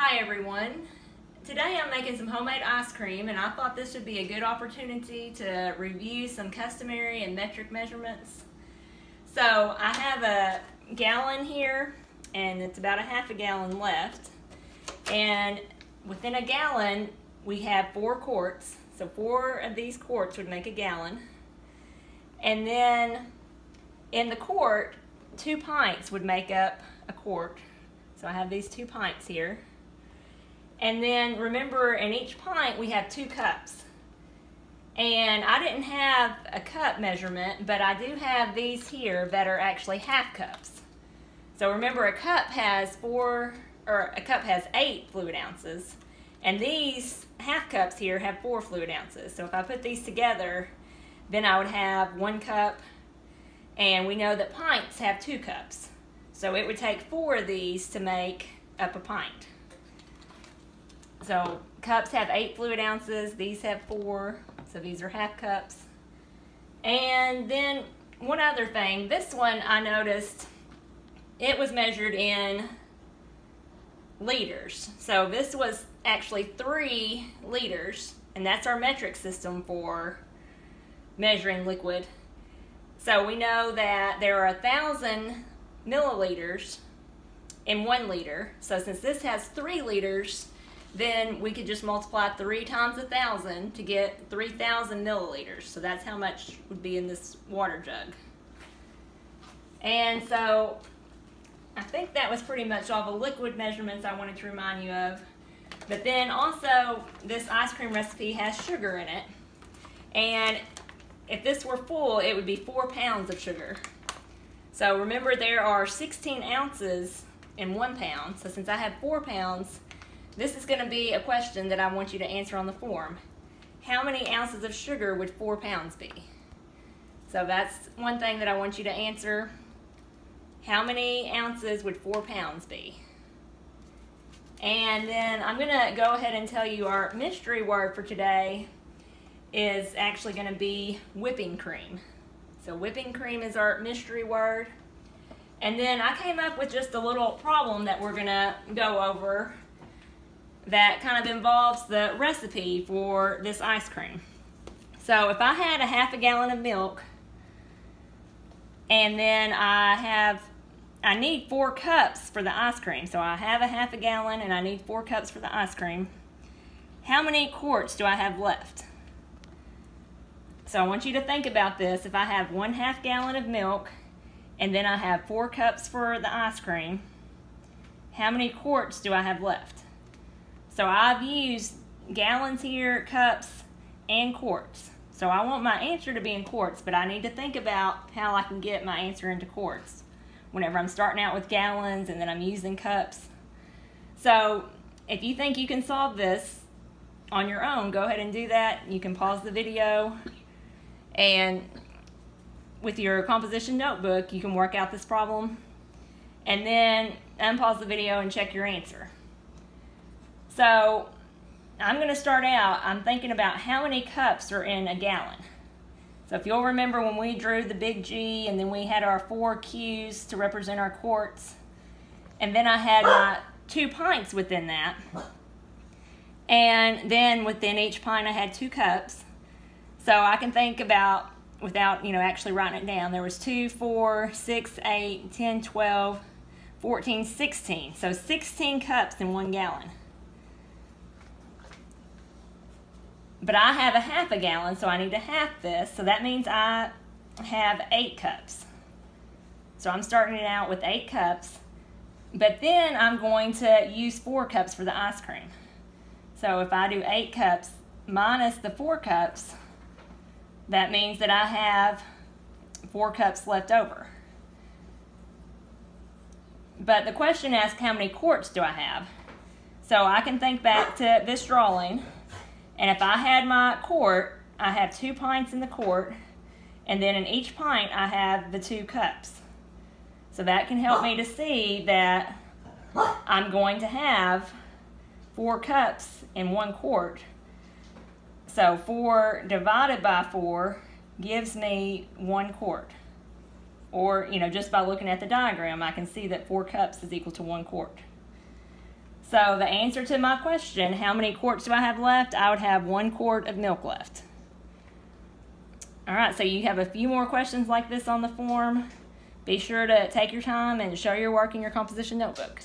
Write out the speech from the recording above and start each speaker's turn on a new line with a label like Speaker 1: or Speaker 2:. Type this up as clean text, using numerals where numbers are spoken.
Speaker 1: Hi everyone. Today I'm making some homemade ice cream and I thought this would be a good opportunity to review some customary and metric measurements. So I have a gallon here and it's about a half a gallon left. And within a gallon we have 4 quarts. So 4 of these quarts would make a gallon. And then in the quart, 2 pints would make up a quart. So I have these 2 pints here. And then remember, in each pint we have 2 cups. And I didn't have a cup measurement, but I do have these here that are actually half cups. So remember, a cup has 8 fluid ounces, and these half cups here have 4 fluid ounces. So if I put these together, then I would have 1 cup, and we know that pints have 2 cups. So it would take 4 of these to make up a pint. So cups have 8 fluid ounces, these have 4, so these are half cups. And then one other thing, this one I noticed it was measured in liters. So this was actually 3 liters, and that's our metric system for measuring liquid. So we know that there are 1,000 milliliters in 1 liter. So since this has 3 liters, then we could just multiply 3 times 1,000 to get 3,000 milliliters. So that's how much would be in this water jug. And so I think that was pretty much all the liquid measurements I wanted to remind you of. But then also, this ice cream recipe has sugar in it. And if this were full, it would be 4 pounds of sugar. So remember, there are 16 ounces in 1 pound. So since I have 4 pounds, this is going to be a question that I want you to answer on the form. How many ounces of sugar would 4 pounds be? So that's one thing that I want you to answer. How many ounces would 4 pounds be? And then I'm going to go ahead and tell you our mystery word for today is actually going to be whipping cream. So whipping cream is our mystery word. And then I came up with just a little problem that we're going to go over that kind of involves the recipe for this ice cream. So if I had a half a gallon of milk, and then I need 4 cups for the ice cream. So I have a half a gallon and I need 4 cups for the ice cream. How many quarts do I have left? So I want you to think about this. If I have 1/2 gallon of milk and then I have 4 cups for the ice cream, how many quarts do I have left? So I've used gallons here, cups, and quarts. So I want my answer to be in quarts, but I need to think about how I can get my answer into quarts whenever I'm starting out with gallons and then I'm using cups. So if you think you can solve this on your own, go ahead and do that. You can pause the video, and with your composition notebook, you can work out this problem, and then unpause the video and check your answer. So I'm going to start out, I'm thinking about how many cups are in a gallon. So if you'll remember when we drew the big G and then we had our 4 Q's to represent our quarts, and then I had my 2 pints within that, and then within each pint I had 2 cups. So I can think about, without actually writing it down, there was 2, 4, 6, 8, 10, 12, 14, 16. So 16 cups in 1 gallon. But I have a half a gallon, so I need to half this. So that means I have 8 cups. So I'm starting it out with 8 cups. But then I'm going to use 4 cups for the ice cream. So if I do 8 cups minus the 4 cups, that means that I have 4 cups left over. But the question asks, how many quarts do I have? So I can think back to this drawing. And if I had my quart, I have 2 pints in the quart, and then in each pint I have the 2 cups. So that can help me to see that I'm going to have 4 cups in 1 quart. So 4 divided by 4 gives me 1 quart. Or, just by looking at the diagram, I can see that 4 cups is equal to 1 quart. So the answer to my question, how many quarts do I have left? I would have 1 quart of milk left. All right, so you have a few more questions like this on the form. Be sure to take your time and show your work in your composition notebook.